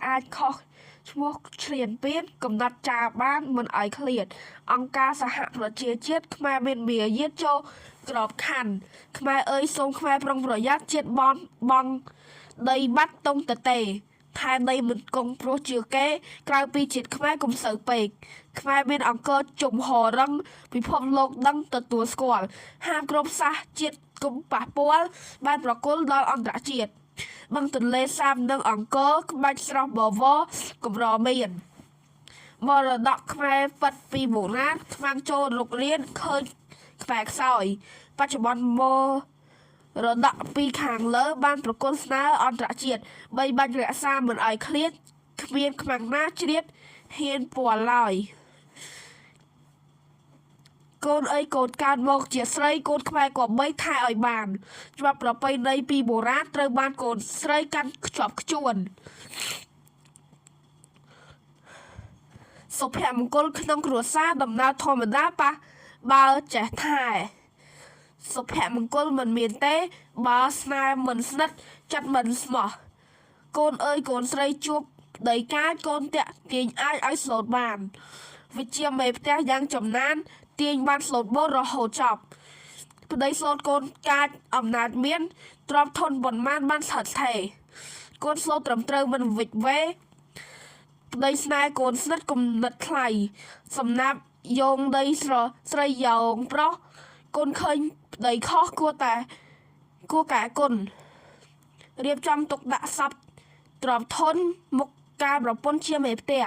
អាចខុសឈ្មោះឆ្លៀនពៀនកំណត់ចាបានមិនឲ្យឃ្លាតអង្គការសហប្រជាជាតិខ្មែរមានមារយាទចូលក្របខ័ណ្ឌខ្មែរអើយសូមខ្មែរប្រុងប្រយ័ត្នជាតិបងដីបាត់តុងតេថែដីមិនគង់ព្រោះជាគេក្រៅពីជាតិខ្មែរកុំសូវពេកខ្មែរមានអង្គរជំហររឹងពិភពលោកដឹងទទួលស្គាល់ហាមគ្រប់សាសជាតិកុំប៉ះពាល់បានប្រគល់ដល់អន្តរជាតិបឹងទន្លេសាបនិងអង្គរក្បាច់ស្រស់បវរកម្រមានមរតកខ្មែរពិតពីបុរាណខ្វាំងចូលរុករៀនឃើញខ្វែខ្សោយបច្ចុប្បន្នរតកពីខាងលើបានប្រគល់ស្នើអន្តរជាតិបីបាច់រក្សាមិនឲ្យឃ្លាតគ្មានខ្មាំងណាជ្រៀតហ៊ានពាល់ឡើយកូនអើយកូនកើតមកជាស្រីកូនខ្មែរក៏បីថែឲ្យបានច្បាប់ប្រពៃណីពីបុរាណត្រូវបានកូនស្រីកាន់ខ្ជាប់ខ្ជួនសុភមង្គលក្នុងគ្រួសារដំណើរធម្មតាប៉ះបើចេះថែសុភមង្គលមិនមានទេបើស្នេហ៍មិនស្និទ្ធចិត្តមិនស្មោះកូនអើយកូនស្រីជួបដីកាចកូនតាក់ទាញអាចឲ្យស្លូតបានវិជាមេផ្ទះយ៉ាងចំណានទាញបានស្លូតបូររហូតចប់ប្តីស្លូតកូនកាចអំណាចមានទ្រាំធនប៉ុន្មានបានស្ថិតស្ថេរកូនស្លូតត្រឹមត្រូវមិនវិចវេប្តីស្នេហ៍កូនស្និទ្ធគំនិតថ្លៃសំណាប់យោងដីស្រីយោងប្រុសកូនឃើញប្តីខុសគួរកែគុណរៀបចំទុកដាក់សັບទ្រាំធនមុខការប្រពន្ធជាមេផ្ទះ